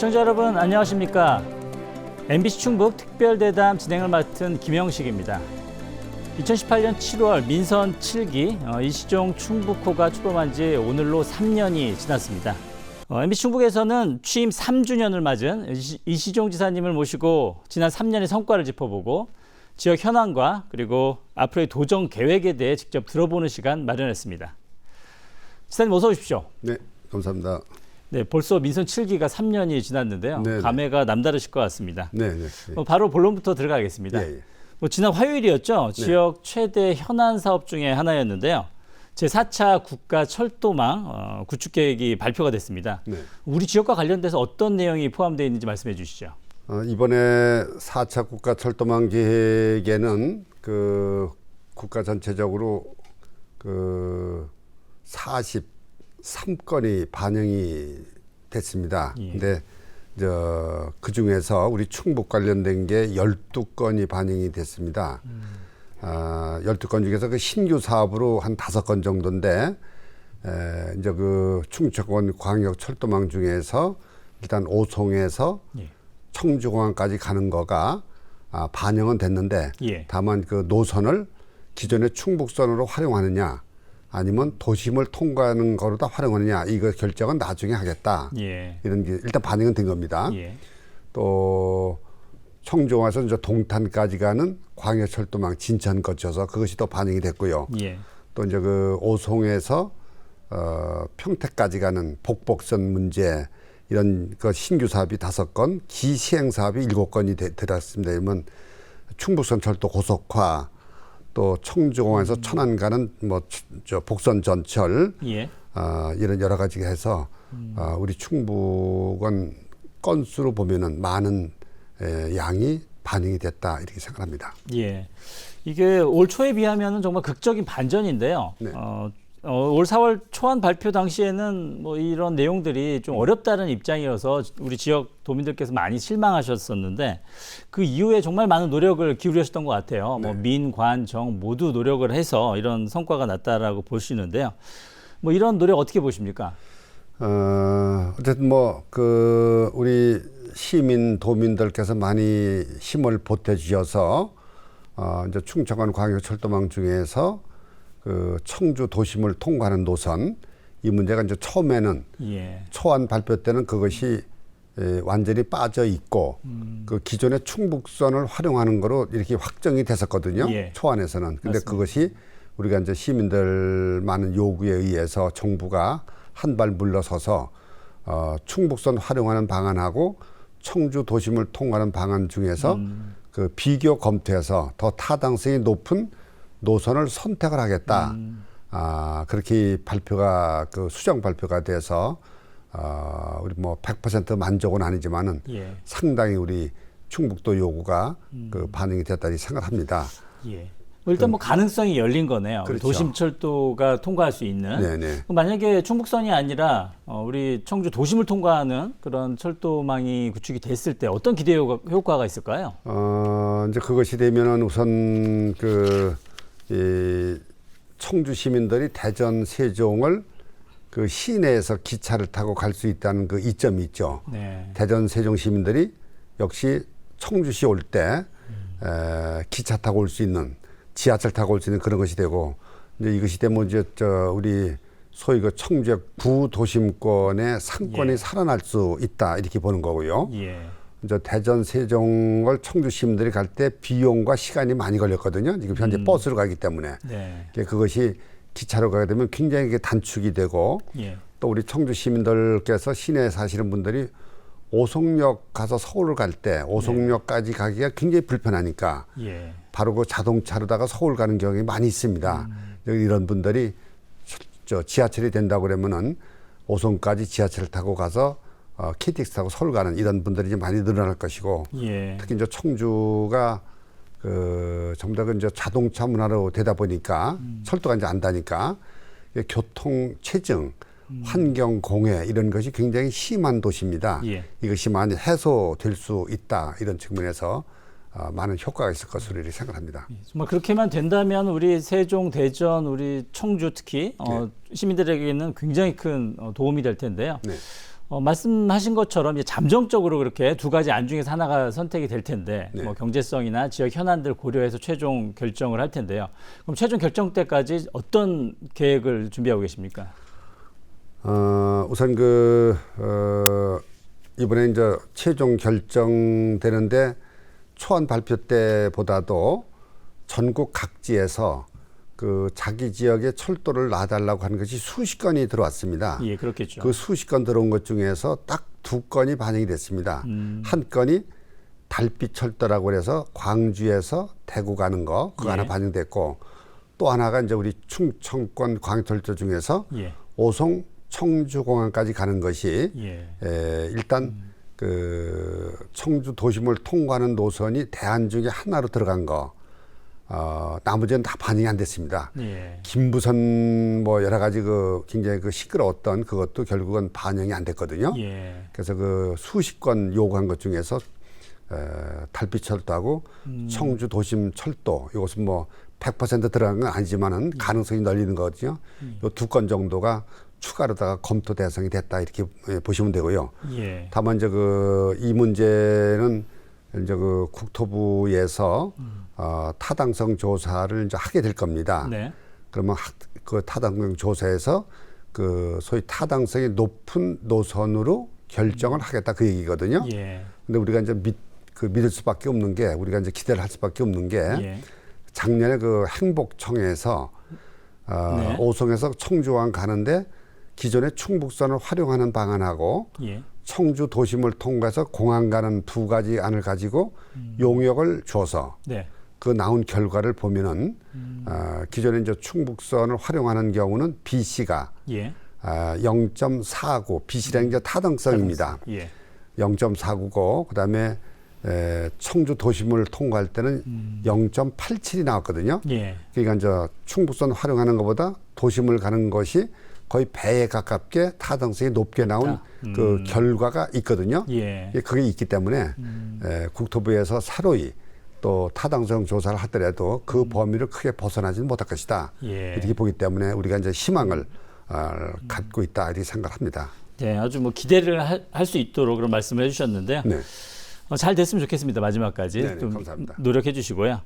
시청자 여러분 안녕하십니까? MBC 충북 특별대담 진행을 맡은 김영식입니다. 2018년 7월 민선 7기 이시종 충북호가 출범한 지 오늘로 3년이 지났습니다. MBC 충북에서는 취임 3주년을 맞은 이시종 지사님을 모시고 지난 3년의 성과를 짚어보고 지역 현안과 그리고 앞으로의 도정 계획에 대해 직접 들어보는 시간 마련했습니다. 지사님 어서 오십시오. 네, 감사합니다. 네, 벌써 민선 7기가 3년이 지났는데요. 네네. 감회가 남다르실 것 같습니다. 네, 네. 바로 본론부터 들어가겠습니다. 예, 예. 지난 화요일이었죠. 네. 지역 최대 현안 사업 중에 하나였는데요. 제4차 국가 철도망 구축 계획이 발표가 됐습니다. 네. 우리 지역과 관련돼서 어떤 내용이 포함되어 있는지 말씀해 주시죠. 이번에 4차 국가 철도망 계획에는 그 국가 전체적으로 그 43건이 반영이 됐습니다. 예. 근데 그 중에서 우리 충북 관련된 게 12건이 반영이 됐습니다. 12건 중에서 그 신규 사업으로 한 5건 정도인데, 이제 그 충청권 광역 철도망 중에서 일단 오송에서 예. 청주공항까지 가는 거가 반영은 됐는데, 예. 다만 그 노선을 기존의 충북선으로 활용하느냐, 아니면 도심을 통과하는 거로 다 활용하느냐, 이거 결정은 나중에 하겠다. 예. 이런 게 일단 반영은 된 겁니다. 예. 또 청주에서 이제 동탄까지 가는 광역철도망 진천 거쳐서 그것이 또 반영이 됐고요. 예. 또 이제 그 오송에서 평택까지 가는 복복선 문제, 이런 그 신규 사업이 5건, 기시행 사업이 7건이 들었습니다. 그러면 충북선 철도 고속화, 또 청주공항에서 천안 가는 저 복선 전철, 예. 이런 여러 가지가 해서 우리 충북은 건수로 보면은 많은 양이 반영이 됐다, 이렇게 생각합니다. 예. 이게 올 초에 비하면 정말 극적인 반전인데요. 네. 올 4월 초안 발표 당시에는 뭐 이런 내용들이 좀 어렵다는 입장이어서 우리 지역 도민들께서 많이 실망하셨었는데 그 이후에 정말 많은 노력을 기울이셨던 것 같아요. 네. 뭐 민, 관, 정 모두 노력을 해서 이런 성과가 났다라고 보시는데요. 뭐 이런 노력 어떻게 보십니까? 어쨌든 우리 시민 도민들께서 많이 힘을 보태주셔서 이제 충청권 광역철도망 중에서 그 청주 도심을 통과하는 노선, 이 문제가 이제 처음에는 예. 초안 발표 때는 그것이 완전히 빠져 있고 그 기존의 충북선을 활용하는 거로 이렇게 확정이 됐었거든요. 예. 초안에서는. 근데 맞습니다. 그것이 우리가 이제 시민들 많은 요구에 의해서 정부가 한 발 물러서서 충북선 활용하는 방안하고 청주 도심을 통과하는 방안 중에서 그 비교 검토해서 더 타당성이 높은 노선을 선택을 하겠다. 그렇게 발표가 그 수정 발표가 돼서 우리 100% 만족은 아니지만은 예. 상당히 우리 충북도 요구가 그 반영이 됐다고 생각합니다. 예. 일단 가능성이 열린 거네요. 그렇죠. 도심철도가 통과할 수 있는. 네네. 만약에 충북선이 아니라 우리 청주 도심을 통과하는 그런 철도망이 구축이 됐을 때 어떤 기대 효과가 있을까요? 이제 그것이 되면은 우선 이 청주 시민들이 대전 세종을 그 시내에서 기차를 타고 갈 수 있다는 그 이점이 있죠. 네. 대전 세종 시민들이 역시 청주시 올 때 기차 타고 올 수 있는, 지하철 타고 올 수 있는 그런 것이 되고, 이제 이것이 되면 이제 우리 소위 그 청주의 구도심권의 상권이 예. 살아날 수 있다, 이렇게 보는 거고요. 예. 이제 대전 세종을 청주 시민들이 갈 때 비용과 시간이 많이 걸렸거든요. 지금 현재 버스로 가기 때문에. 네. 그것이 기차로 가게 되면 굉장히 단축이 되고, 예. 또 우리 청주 시민들께서 시내에 사시는 분들이 오송역 가서 서울을 갈 때 오송역까지 가기가 굉장히 불편하니까 예. 바로 그 자동차로다가 서울 가는 경우가 많이 있습니다. 이런 분들이 지하철이 된다고 그러면은 오송까지 지하철을 타고 가서 KTX 타고 서울 가는 이런 분들이 이제 많이 늘어날 것이고, 예. 특히 이제 청주가 전부 다 이제 자동차 문화로 되다 보니까 철도가 이제 안 다니까 교통 체증, 환경 공해 이런 것이 굉장히 심한 도시입니다. 예. 이것이 많이 해소될 수 있다, 이런 측면에서 많은 효과가 있을 것으로 이렇게 생각합니다. 정말 그렇게만 된다면 우리 세종, 대전, 우리 청주 특히 시민들에게는 굉장히 큰 도움이 될 텐데요. 네. 말씀하신 것처럼 이제 잠정적으로 그렇게 두 가지 안 중에서 하나가 선택이 될 텐데 네. 뭐 경제성이나 지역 현안들 고려해서 최종 결정을 할 텐데요. 그럼 최종 결정 때까지 어떤 계획을 준비하고 계십니까? 우선 이번에 이제 최종 결정되는데 초안 발표 때보다도 전국 각지에서 자기 지역에 철도를 놔달라고 하는 것이 수십 건이 들어왔습니다. 예, 그렇겠죠. 그 수십 건 들어온 것 중에서 딱 2건이 반영이 됐습니다. 한 건이 달빛 철도라고 해서 광주에서 대구 가는 거 그거 예. 하나 반영됐고, 또 하나가 이제 우리 충청권 광철도 중에서 예. 오송 청주공항까지 가는 것이 예. 일단 청주 도심을 통과하는 노선이 대안 중에 하나로 들어간 거. 나머지는 다 반영이 안 됐습니다. 예. 김부선 뭐 여러 가지 굉장히 시끄러웠던 그것도 결국은 반영이 안 됐거든요. 예. 그래서 수십 건 요구한 것 중에서 달빛철도하고 청주 도심 철도, 이것은 뭐 100% 들어간 건 아니지만은 가능성이 열리는 거거든요. 요 2건 정도가 추가로다가 검토 대상이 됐다, 이렇게 보시면 되고요. 예. 다만 이제 이 문제는 이제 국토부에서 타당성 조사를 이제 하게 될 겁니다. 네. 그러면 그 타당성 조사에서 소위 타당성이 높은 노선으로 결정을 하겠다, 그 얘기거든요. 예. 근데 우리가 이제 믿을 수밖에 없는 게, 우리가 이제 기대를 할 수밖에 없는 게, 예. 작년에 행복청에서 네. 오송에서 청주항 가는데 기존의 충북선을 활용하는 방안하고 예. 청주 도심을 통과해서 공항 가는 2가지 안을 가지고 용역을 줘서 네. 그 나온 결과를 보면은 기존에 이제 충북선을 활용하는 경우는 BC가 예. 0.49, BC라는 게 타당성입니다. 예. 0.49고 그다음에 청주 도심을 통과할 때는 0.87이 나왔거든요. 예. 그러니까 이제 충북선 활용하는 것보다 도심을 가는 것이 거의 배에 가깝게 타당성이 높게 나온 그 결과가 있거든요. 예. 그게 있기 때문에 국토부에서 새로이 또 타당성 조사를 하더라도 그 범위를 크게 벗어나지는 못할 것이다. 예. 이렇게 보기 때문에 우리가 이제 희망을 갖고 있다, 이렇게 생각합니다. 네, 아주 뭐 기대를 할 수 있도록 그런 말씀을 해주셨는데요. 네. 잘 됐으면 좋겠습니다. 마지막까지 네네, 좀 감사합니다. 노력해 주시고요.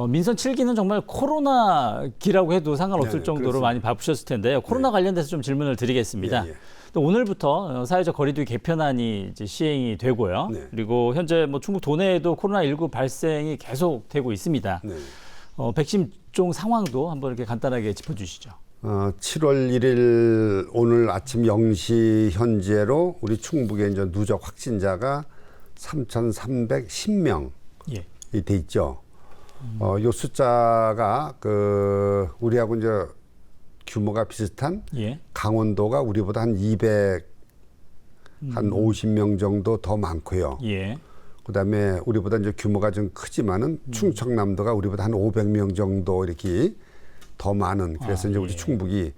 민선 7기는 정말 코로나기라고 해도 상관없을 네네, 정도로 그렇습니다. 많이 바쁘셨을 텐데요. 코로나 관련돼서 좀 질문을 드리겠습니다. 예, 예. 또 오늘부터 사회적 거리두기 개편안이 이제 시행이 되고요. 네. 그리고 현재 뭐 충북 도내에도 코로나19 발생이 계속되고 있습니다. 네. 백신 종 상황도 한번 이렇게 간단하게 짚어주시죠. 7월 1일 오늘 아침 0시 현재로 우리 충북의 이제 누적 확진자가 3,310명이 예. 돼 있죠. 요 숫자가 우리하고 이제 규모가 비슷한 예. 강원도가 우리보다 한 50명 정도 더 많고요. 예. 그다음에 우리보다 이제 규모가 좀 크지만은 충청남도가 우리보다 한 500명 정도 이렇게 더 많은, 그래서 이제 우리 예. 충북이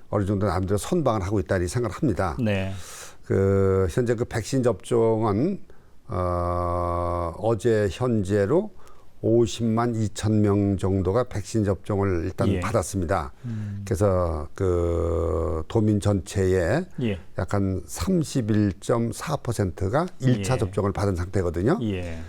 어느 정도 남들 선방을 하고 있다, 이 생각을 합니다. 네. 현재 백신 접종은 어제 현재로 50만 2천 명 정도가 백신 접종을 일단 예. 받았습니다. 그래서 도민 전체의 예. 약간 31.4%가 1차 예. 접종을 받은 상태거든요. 예.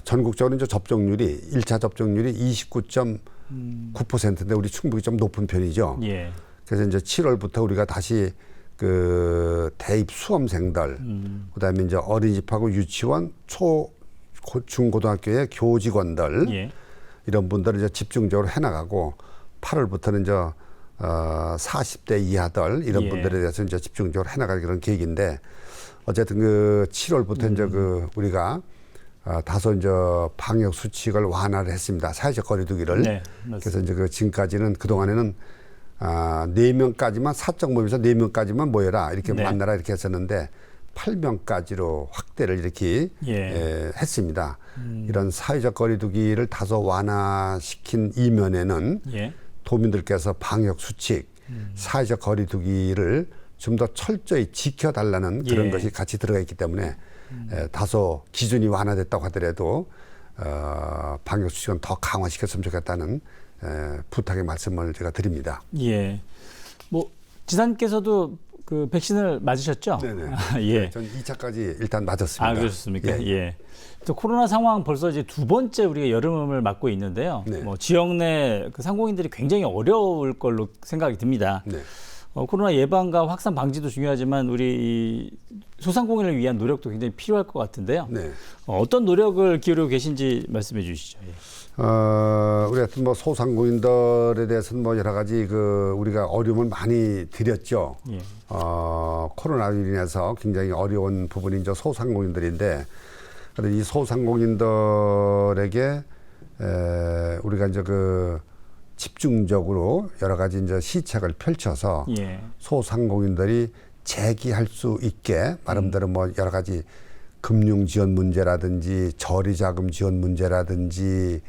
전국적으로 이제 접종률이 1차 접종률이 29.9%인데 우리 충북이 좀 높은 편이죠. 예. 그래서 이제 7월부터 우리가 다시 대입 수험생들, 그다음에 이제 어린이집하고 유치원, 중고등학교의 교직원들, 예. 이런 분들을 이제 집중적으로 해나가고 8월부터는 이제 40대 이하들 이런 예. 분들에 대해서 이제 집중적으로 해나갈 그런 계획인데, 어쨌든 7월부터 이제 우리가 다소 이제 방역 수칙을 완화를 했습니다. 사회적 거리두기를. 네, 그래서 이제 지금까지는 그동안에는 4명까지만 사적 모임에서 4명까지만 모여라, 이렇게 네. 만나라, 이렇게 했었는데 8명까지로 확대를 이렇게 예. 했습니다. 이런 사회적 거리두기를 다소 완화시킨 이면에는 예. 도민들께서 방역 수칙, 사회적 거리두기를 좀 더 철저히 지켜달라는 그런 예. 것이 같이 들어가 있기 때문에 다소 기준이 완화됐다고 하더라도 방역 수칙은 더 강화시켰으면 좋겠다는 부탁의 말씀을 제가 드립니다. 예. 뭐 지사님께서도 그 백신을 맞으셨죠? 네네. 예. 전 2차까지 일단 맞았습니다. 아, 그렇습니까? 예. 예. 또 코로나 상황 벌써 이제 두 번째 우리가 여름을 맞고 있는데요. 네. 뭐 지역 내 그 상공인들이 굉장히 어려울 걸로 생각이 듭니다. 네. 코로나 예방과 확산 방지도 중요하지만 우리 이 소상공인을 위한 노력도 굉장히 필요할 것 같은데요. 네. 어떤 노력을 기울이고 계신지 말씀해 주시죠. 예. 우리 하여튼 뭐 소상공인들에 대해서는 뭐 여러 가지 그 우리가 어려움을 많이 드렸죠. 예. 코로나로 인해서 굉장히 어려운 부분이 이제 소상공인들인데, 그런데 이 소상공인들에게 우리가 이제 그 집중적으로 여러 가지 이제 시책을 펼쳐서 예. 소상공인들이 재기할 수 있게 나름대로 뭐 여러 가지 금융 지원 문제라든지 저리자금 지원 문제라든지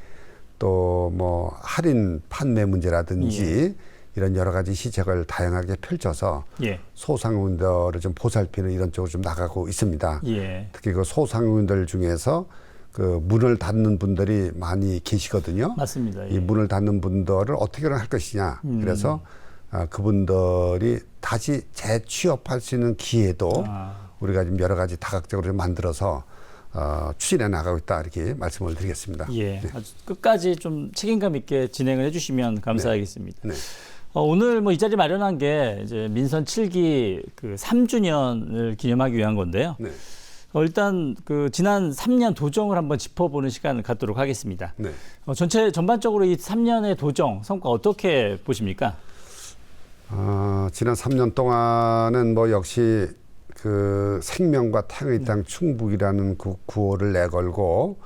또 뭐 할인 판매 문제라든지 이런 여러 가지 시책을 다양하게 펼쳐서 예. 소상공인들을 좀 보살피는 이런 쪽으로 좀 나가고 있습니다. 예. 특히 그 소상공인들 중에서 그 문을 닫는 분들이 많이 계시거든요. 맞습니다. 예. 이 문을 닫는 분들을 어떻게 할 것이냐. 그래서 그분들이 다시 재취업할 수 있는 기회도 우리가 지금 여러 가지 다각적으로 만들어서 추진해 나가고 있다, 이렇게 말씀을 드리겠습니다. 예. 아주 끝까지 좀 책임감 있게 진행을 해주시면 감사하겠습니다. 네. 오늘 뭐 이 자리 마련한 게 이제 민선 7기 그 3주년을 기념하기 위한 건데요. 네. 일단 그 지난 3년 도정을 한번 짚어보는 시간을 갖도록 하겠습니다. 네. 전체 전반적으로 이 3년의 도정 성과 어떻게 보십니까? 지난 3년 동안은 뭐 역시 그 생명과 태양의 땅 충북이라는 그 구호를 내걸고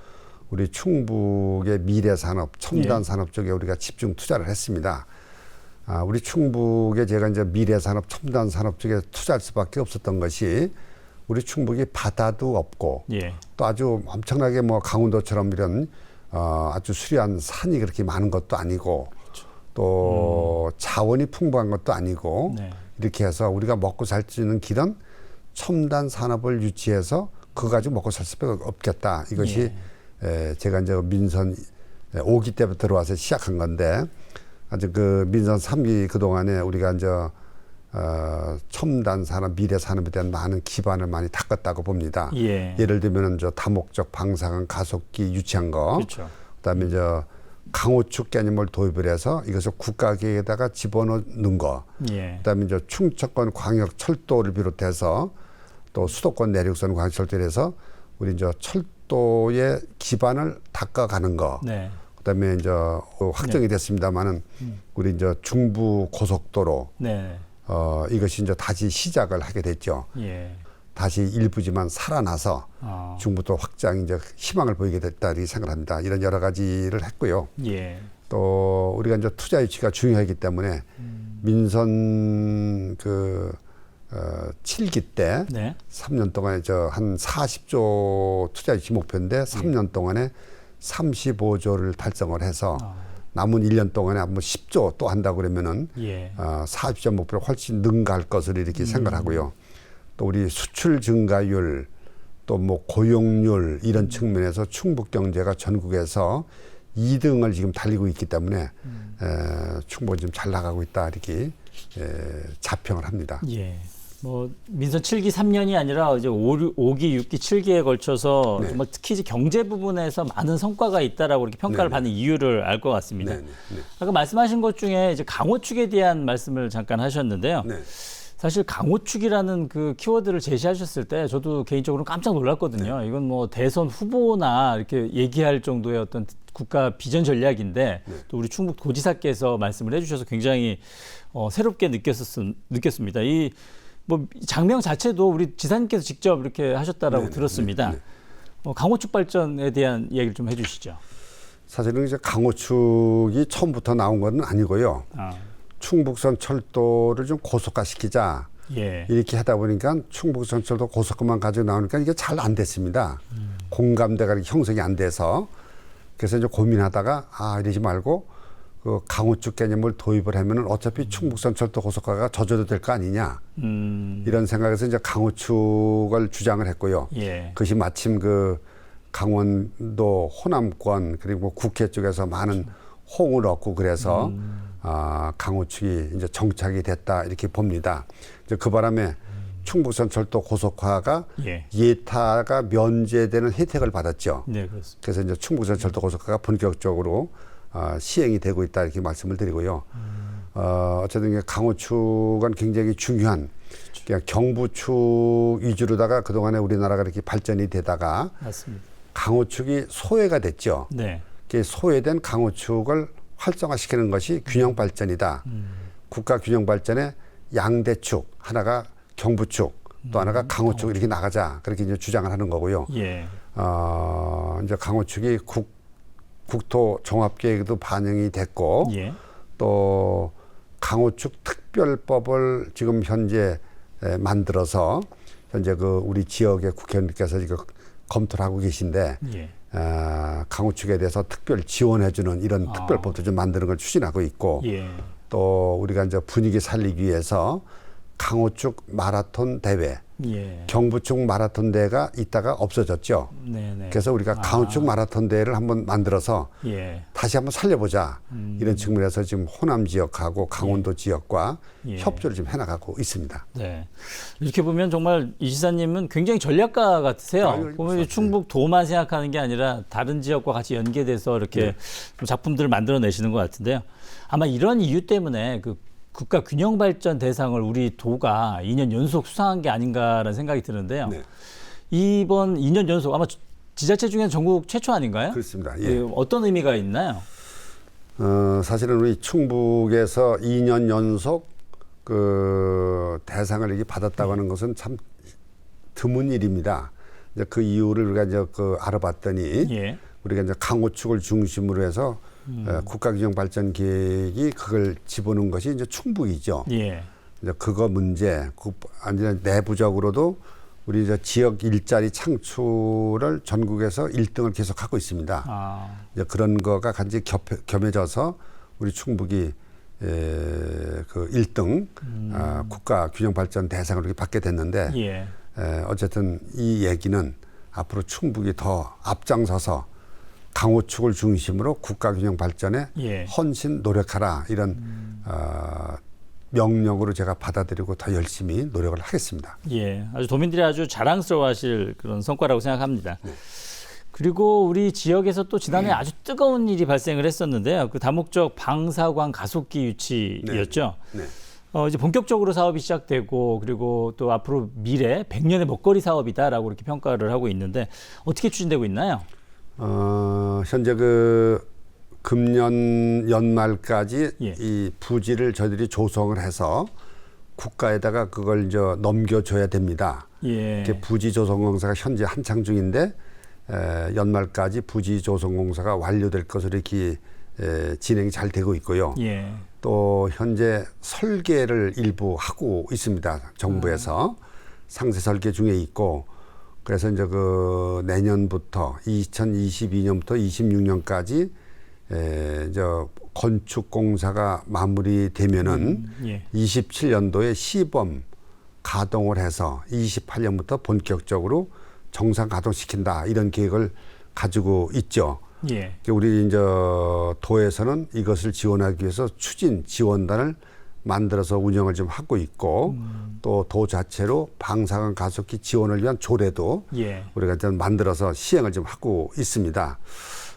우리 충북의 미래 산업, 첨단 산업 쪽에 우리가 집중 투자를 했습니다. 우리 충북에 제가 이제 미래 산업, 첨단 산업 쪽에 투자할 수밖에 없었던 것이 우리 충북이 바다도 없고 또 아주 엄청나게 뭐 강원도처럼 이런 아주 수려한 산이 그렇게 많은 것도 아니고 또 자원이 풍부한 것도 아니고 이렇게 해서 우리가 먹고 살 수 있는 길은 첨단 산업을 유치해서 그거 가지고 먹고 살 수밖에 없겠다. 이것이 제가 이제 민선 5기 때부터 들어와서 시작한 건데, 아주 그 민선 3기 그동안에 우리가 이제 첨단 산업, 미래 산업에 대한 많은 기반을 많이 닦았다고 봅니다. 예를 들면 저 다목적 방사능 가속기 유치한 거, 그렇죠. 그다음에 이제 강호축 개념을 도입을 해서 이것을 국가 계획에다가 집어넣는 거, 그다음에 이제 충청권 광역 철도를 비롯해서 또 수도권 내륙선 광역 철도를 해서 우리 이제 철도의 기반을 닦아가는 거. 그다음에 이제 확정이 됐습니다만은 우리 이제 중부 고속도로 이것이 이제 다시 시작을 하게 됐죠. 다시 일부지만 살아나서 중부도 확장 이제 희망을 보이게 됐다, 이렇게 생각합니다. 이런 여러 가지를 했고요. 또 우리가 이제 투자 유치가 중요하기 때문에 민선 그 7기 때 3년 동안에 저 한 40조 투자 유치 목표인데 3년 동안에 35조를 달성을 해서 남은 1년 동안에 한번 10조 또 한다고 그러면은 40조 목표를 훨씬 능가할 것으로 이렇게 생각하고요. 또 우리 수출 증가율, 또 뭐 고용률 이런 측면에서 충북 경제가 전국에서 2등을 지금 달리고 있기 때문에 충분히 좀 잘 나가고 있다, 이렇게 자평을 합니다. 뭐 민선 7기 3년이 아니라 이제 5기, 6기, 7기에 걸쳐서 정말 특히 이제 경제 부분에서 많은 성과가 있다라고 이렇게 평가를 받는 이유를 알 것 같습니다. 아까 말씀하신 것 중에 이제 강호축에 대한 말씀을 잠깐 하셨는데요. 사실 강호축이라는 그 키워드를 제시하셨을 때 저도 개인적으로 깜짝 놀랐거든요. 이건 뭐 대선 후보나 이렇게 얘기할 정도의 어떤 국가 비전 전략인데 또 우리 충북 도지사께서 말씀을 해주셔서 굉장히 새롭게 느꼈습니다. 이 뭐 장명 자체도 우리 지사님께서 직접 이렇게 하셨다라고 들었습니다. 강호축 발전에 대한 이야기를 좀 해주시죠. 사실은 이제 강호축이 처음부터 나온 건 아니고요. 충북선 철도를 좀 고속화시키자 이렇게 하다 보니까 충북선 철도 고속화만 가지고 나오니까 이게 잘 안 됐습니다. 공감대가 형성이 안 돼서, 그래서 이제 고민하다가 이러지 말고 그 강호축 개념을 도입을 하면은 어차피 충북선 철도 고속화가 저절로 될 거 아니냐, 이런 생각에서 이제 강호축을 주장을 했고요. 그것이 마침 그 강원도 호남권 그리고 국회 쪽에서 많은 호응을 얻고 그래서 강호축이 이제 정착이 됐다 이렇게 봅니다. 이제 그 바람에 충북선 철도 고속화가 예. 예타가 면제되는 혜택을 받았죠. 네, 그렇습니다. 그래서 이제 충북선 철도 고속화가 본격적으로 시행이 되고 있다 이렇게 말씀을 드리고요. 어쨌든 이게 강호축은 굉장히 중요한 그냥 경부축 위주로다가 그동안에 우리나라가 이렇게 발전이 되다가 맞습니다. 강호축이 소외가 됐죠. 네. 그 소외된 강호축을 활성화시키는 것이 균형 발전이다. 국가 균형 발전의 양대축 하나가 경부축 또 하나가 강호축 이렇게 나가자 그렇게 이제 주장을 하는 거고요. 예. 이제 강호축이 국토 종합계획에도 반영이 됐고 예. 또 강호축 특별법을 지금 현재 만들어서 현재 그 우리 지역의 국회의원님께서 지금 검토를 하고 계신데 예. 강호축에 대해서 특별 지원해주는 이런 특별법도 좀 만드는 걸 추진하고 있고 예. 또 우리가 이제 분위기 살리기 위해서 강호축 마라톤 대회, 예. 경부축 마라톤 대회가 있다가 없어졌죠. 네네. 그래서 우리가 강호축 마라톤 대회를 한번 만들어서 예. 다시 한번 살려보자 이런 측면에서 지금 호남 지역하고 강원도 지역과 예. 협조를 좀 해나가고 있습니다. 네. 이렇게 보면 정말 이 지사님은 굉장히 전략가 같으세요. 아유, 보면 충북 도만 생각하는 게 아니라 다른 지역과 같이 연계돼서 이렇게 작품들을 만들어내시는 것 같은데요. 아마 이런 이유 때문에 그 국가 균형 발전 대상을 우리 도가 2년 연속 수상한 게 아닌가라는 생각이 드는데요. 네. 이번 2년 연속 아마 지자체 중에 전국 최초 아닌가요? 그렇습니다. 예. 어떤 의미가 있나요? 사실은 우리 충북에서 2년 연속 그 대상을 이렇게 받았다고 하는 것은 참 드문 일입니다. 이제 그 이유를 우리가 이제 그 알아봤더니 예. 우리가 이제 강호축을 중심으로 해서 국가균형 발전 계획이 그걸 집어넣은 것이 이제 충북이죠. 예. 이제 그거 문제, 아니 내부적으로도 우리 이제 지역 일자리 창출을 전국에서 1등을 계속하고 있습니다. 이제 그런 거가 간지 겸해져서 우리 충북이 그 1등 국가균형 발전 대상을 이렇게 받게 됐는데 예. 어쨌든 이 얘기는 앞으로 충북이 더 앞장서서 강호축을 중심으로 국가균형 발전에 예. 헌신 노력하라 이런 명령으로 제가 받아들이고 더 열심히 노력을 하겠습니다. 예, 아주 도민들이 아주 자랑스러워하실 그런 성과라고 생각합니다. 네. 그리고 우리 지역에서 또 지난해 아주 뜨거운 일이 발생을 했었는데요. 그 다목적 방사광 가속기 유치였죠. 네. 이제 본격적으로 사업이 시작되고 그리고 또 앞으로 미래 100년의 먹거리 사업이다라고 이렇게 평가를 하고 있는데 어떻게 추진되고 있나요? 현재 그 금년 연말까지 예. 이 부지를 저희들이 조성을 해서 국가에다가 그걸 이제 넘겨줘야 됩니다. 예. 이렇게 부지 조성 공사가 현재 한창 중인데 연말까지 부지 조성 공사가 완료될 것으로 이렇게 진행이 잘 되고 있고요. 예. 또 현재 설계를 일부 하고 있습니다. 정부에서 상세 설계 중에 있고 그래서 이제 그 내년부터 2022년부터 26년까지 이제 건축 공사가 마무리되면은 예. 27년도에 시범 가동을 해서 28년부터 본격적으로 정상 가동시킨다 이런 계획을 가지고 있죠. 예. 우리 이제 도에서는 이것을 지원하기 위해서 추진 지원단을 만들어서 운영을 좀 하고 있고 또 도 자체로 방사능 가속기 지원을 위한 조례도 예. 우리가 좀 만들어서 시행을 좀 하고 있습니다.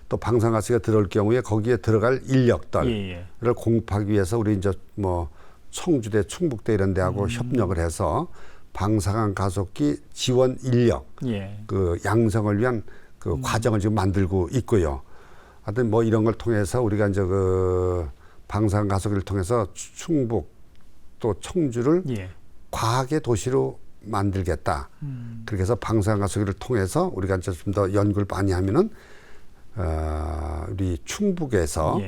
또 방사가스가 들어올 경우에 거기에 들어갈 인력들을 공급하기 위해서 우리 이제 뭐 청주대, 충북대 이런 데하고 협력을 해서 방사능 가속기 지원 인력 그 양성을 위한 그 과정을 지금 만들고 있고요. 하여튼 뭐 이런 걸 통해서 우리가 이제 그 방사능 가속기를 통해서 충북 또 청주를 과학의 도시로 만들겠다. 그렇게 해서 방사능 가속기를 통해서 우리가 이제 좀 더 연구를 많이 하면은 우리 충북에서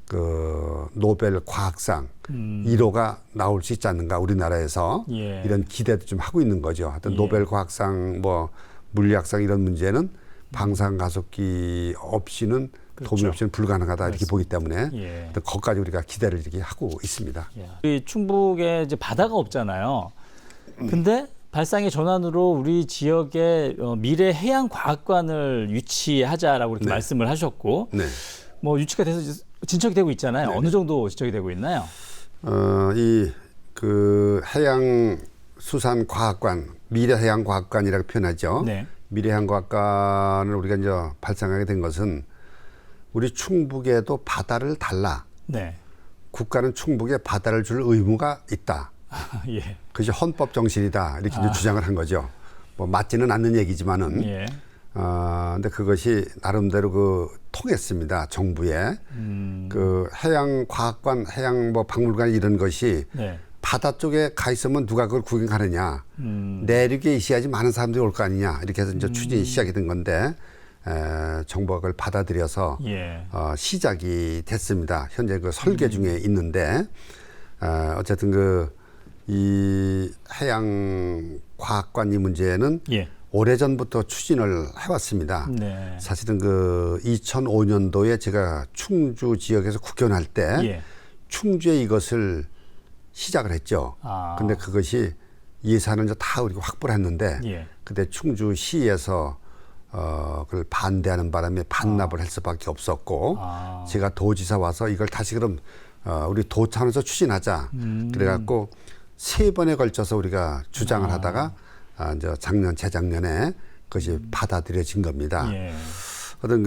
그 노벨 과학상 1호가 나올 수 있지 않는가 우리나라에서 이런 기대도 좀 하고 있는 거죠. 하여튼 노벨 과학상 뭐 물리학상 이런 문제는 방사능 가속기 없이는 도움이 없이는 불가능하다 이렇게 보기 때문에 거기까지 우리가 기대를 이렇게 하고 있습니다. 우리 충북에 이제 바다가 없잖아요. 근데 발상의 전환으로 우리 지역에 미래 해양과학관을 유치하자라고 이렇게 말씀을 하셨고 뭐 유치가 돼서 진척이 되고 있잖아요. 네네. 어느 정도 진척이 되고 있나요? 이 그 해양수산과학관, 미래해양과학관이라고 표현하죠. 네. 미래해양과학관을 우리가 이제 발상하게 된 것은 우리 충북에도 바다를 달라. 네. 국가는 충북에 바다를 줄 의무가 있다. 예. 그것이 헌법 정신이다. 이렇게 이제 주장을 한 거죠. 뭐 맞지는 않는 얘기지만은. 예. 근데 그것이 나름대로 그 통했습니다. 정부에. 그 해양과학관, 해양 뭐 박물관 이런 것이 네. 바다 쪽에 가 있으면 누가 그걸 구경하느냐. 내륙에 있어야지 많은 사람들이 올 거 아니냐. 이렇게 해서 이제 추진이 시작이 된 건데, 정부가 그걸 받아들여서 예. 시작이 됐습니다. 현재 그 설계 중에 있는데, 어쨌든 이 해양과학관 이 문제는 예. 오래전부터 추진을 해왔습니다. 네. 사실은 그 2005년도에 제가 충주 지역에서 국회의원 할 때 예. 충주에 이것을 시작을 했죠. 근데 그것이 예산은 이제 다 우리가 확보를 했는데 예. 그때 충주시에서 그걸 반대하는 바람에 반납을 할 수밖에 없었고 제가 도지사 와서 이걸 다시 그럼 우리 도 차원에서 추진하자. 그래갖고 3번에 걸쳐서 우리가 주장을 하다가 이제 작년 재작년에 그것이 받아들여진 겁니다. 예. 어떤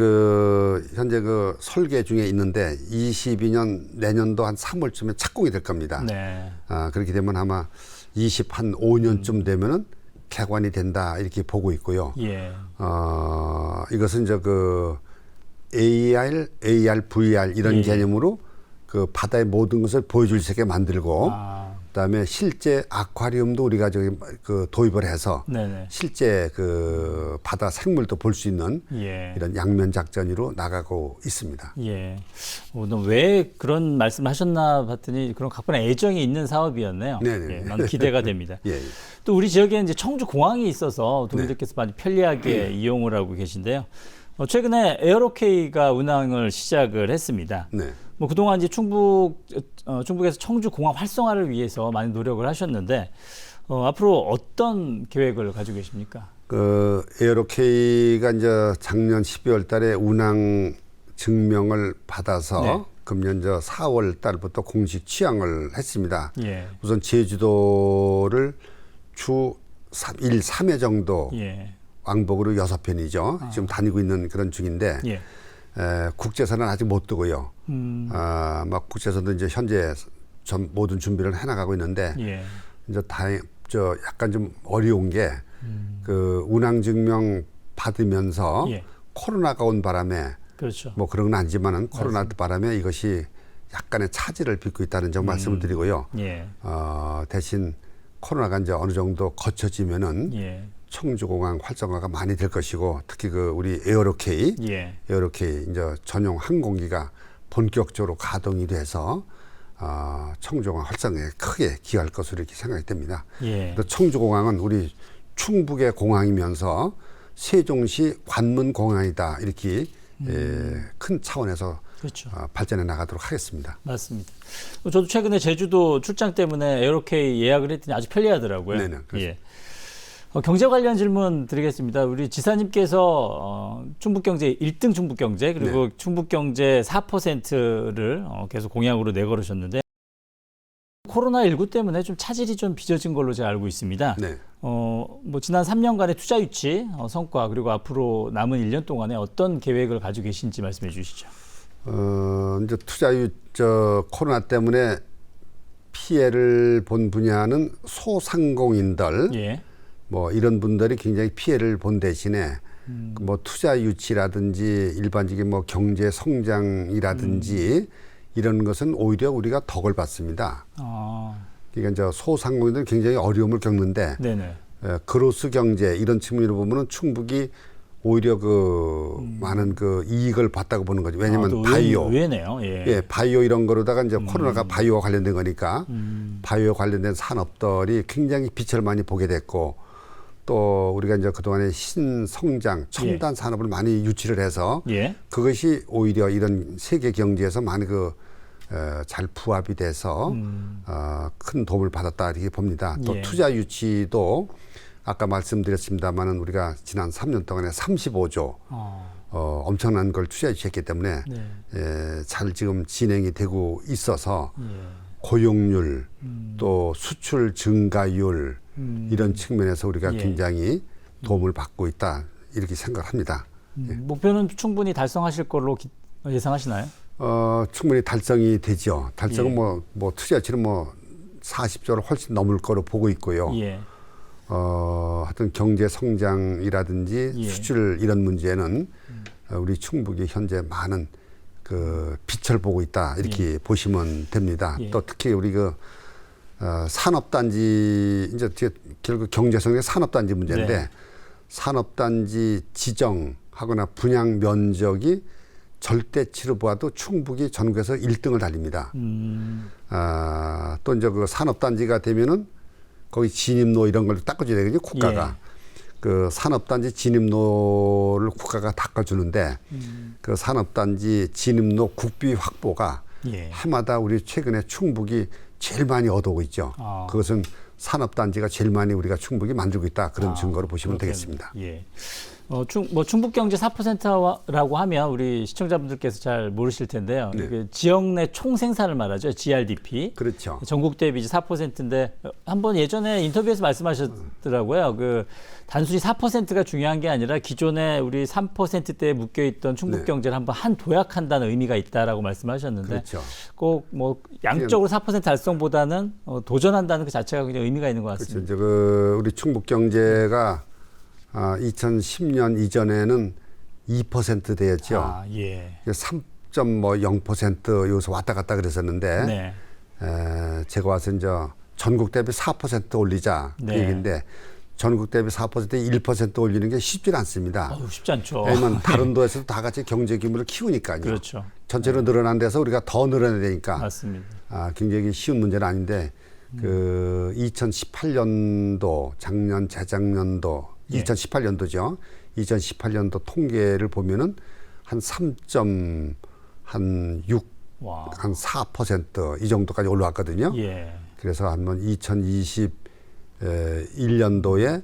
현재 설계 중에 있는데 22년 내년도 한 3월쯤에 착공이 될 겁니다. 네. 그렇게 되면 아마 25년쯤 되면은 개관이 된다 이렇게 보고 있고요. 예. 이것은 이제 AR, VR 이런 예. 개념으로 그 바다의 모든 것을 보여줄 수 있게 만들고 그다음에 실제 아쿠아리움도 우리가 도입을 해서 네네. 실제 그 바다 생물도 볼 수 있는 예. 이런 양면 작전으로 나가고 있습니다. 예. 오늘 왜 그런 말씀을 하셨나 봤더니 그런 각본에 애정이 있는 사업이었네요. 네네. 예, 많이 기대가 됩니다. 예. 또 우리 지역에 이제 청주 공항이 있어서 도민들께서 많이 편리하게 이용을 하고 계신데요. 최근에 에어로케이가 운항을 시작을 했습니다. 네. 뭐 그동안 이제 충북에서 청주 공항 활성화를 위해서 많이 노력을 하셨는데 앞으로 어떤 계획을 가지고 계십니까? 그 에어로케이가 이제 작년 12월 달에 운항 증명을 받아서 네. 금년 4월 달부터 공식 취항을 했습니다. 예. 우선 제주도를 주 1, 3회 정도 예. 왕복으로 6편이죠. 지금 다니고 있는 그런 중인데 예. 국제선은 아직 못 뜨고요. 막 국제선도 이제 현재 모든 준비를 해나가고 있는데 예. 이제 약간 좀 어려운 게 그 운항 증명 받으면서 예. 코로나가 온 바람에 그렇죠. 뭐 그런 건 아니지만은 코로나 바람에 이것이 약간의 차질을 빚고 있다는 점 말씀을 드리고요. 예. 대신 코로나가 이제 어느 정도 거쳐지면은 예. 청주공항 활성화가 많이 될 것이고 특히 우리 에어로케이 예. 이제 전용 항공기가 본격적으로 가동이 돼서 청주공항 활성화에 크게 기여할 것으로 이렇게 생각이 됩니다. 예. 청주공항은 우리 충북의 공항이면서 세종시 관문 공항이다 이렇게 큰 차원에서 그렇죠. 발전해 나가도록 하겠습니다. 맞습니다. 저도 최근에 제주도 출장 때문에 에어로케이 예약을 했더니 아주 편리하더라고요. 네네, 예. 경제 관련 질문 드리겠습니다. 우리 지사님께서 충북경제 1등 충북경제 그리고 네. 충북경제 4%를 계속 공약으로 내걸으셨는데 코로나19 때문에 좀 차질이 좀 빚어진 걸로 제가 알고 있습니다. 네. 뭐 지난 3년간의 투자 유치 성과 그리고 앞으로 남은 1년 동안에 어떤 계획을 가지고 계신지 말씀해 주시죠. 이제 코로나 때문에 피해를 본 분야는 소상공인들, 예. 뭐 이런 분들이 굉장히 피해를 본 대신에 뭐 투자 유치라든지 일반적인 뭐 경제 성장이라든지 이런 것은 오히려 우리가 덕을 받습니다. 그러니까 이제 소상공인들은 굉장히 어려움을 겪는데 네네. 크로스 경제 이런 측면으로 보면은 충북이 오히려 많은 이익을 봤다고 보는 거죠. 왜냐하면 바이오, 의외네요. 예. 예, 바이오 이런 거로다가 이제 코로나가 바이오와 관련된 거니까 바이오 관련된 산업들이 굉장히 빛을 많이 보게 됐고 또 우리가 이제 그동안에 신성장, 첨단 산업을 많이 유치를 해서 예. 그것이 오히려 이런 세계 경제에서 많이 잘 부합이 돼서 큰 도움을 받았다 이렇게 봅니다. 또 예. 투자 유치도 아까 말씀드렸습니다만은 우리가 지난 3년 동안에 35조 엄청난 걸 투자해 주셨기 때문에 네. 잘 지금 진행이 되고 있어서 예. 고용률 또 수출 증가율 이런 측면에서 우리가 예. 굉장히 도움을 받고 있다 이렇게 생각합니다. 목표는 충분히 달성하실 걸로 예상하시나요? 충분히 달성이 되죠. 달성은 예. 뭐 투자치는 40조를 훨씬 넘을 거로 보고 있고요. 예. 하여튼 경제 성장이라든지 예. 수출 이런 문제는 우리 충북이 현재 많은 그 빛을 보고 있다 이렇게 보시면 됩니다. 예. 또 특히 우리 그 산업단지 이제 결국 경제성의 산업단지 문제인데 네. 산업단지 지정하거나 분양 면적이 절대치로 보아도 충북이 전국에서 1등을 달립니다. 또 이제 그 산업단지가 되면은 거기 진입로 이런 걸 닦아줘야 되거든요, 국가가. 예. 그 산업단지 진입로를 국가가 닦아주는데 그 산업단지 진입로 국비 확보가 예. 해마다 우리 최근에 충북이 제일 많이 얻어오고 있죠. 그것은 산업단지가 제일 많이 우리가 충북이 만들고 있다. 그런 증거로 보시면 되겠습니다. 예. 충북경제 4%라고 하면 우리 시청자분들께서 잘 모르실 텐데요. 네. 이게 지역 내 총생산을 말하죠. GRDP. 그렇죠. 전국 대비 4%인데 한번 예전에 인터뷰에서 말씀하셨더라고요. 그 단순히 4%가 중요한 게 아니라 기존에 우리 3%대에 묶여 있던 충북 네. 경제를 한번 한 도약한다는 의미가 있다라고 말씀하셨는데 그렇죠. 꼭 뭐 양적으로 4% 달성보다는 도전한다는 그 자체가 굉장히 의미가 있는 것 그렇죠. 같습니다. 이제 우리 충북 경제가 2010년 이전에는 2%대였죠. 예. 3.0% 여기서 왔다 갔다 그랬었는데 네. 제가 와서 이제 전국 대비 4% 올리자 그 네. 얘기인데 전국 대비 4%에 1% 올리는 게 쉽지 않습니다. 쉽지 않죠. 왜냐하면 다른 도에서도 다 같이 경제 규모를 키우니까요. 그렇죠. 전체로 늘어난 데서 우리가 더 늘어나야 되니까 맞습니다. 굉장히 쉬운 문제는 아닌데 그 2018년도 작년 재작년도 예. 2018년도죠. 2018년도 통계를 보면은 한 3.6, 와. 한 4% 이 정도까지 올라왔거든요. 예. 그래서 한번 2021년도에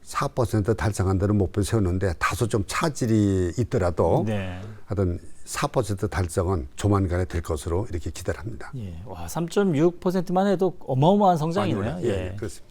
4% 달성한다는 목표를 세웠는데 다소 좀 차질이 있더라도 네. 하여튼 4% 달성은 조만간에 될 것으로 이렇게 기대를 합니다. 예. 와, 3.6%만 해도 어마어마한 성장이네요. 예, 그렇습니다.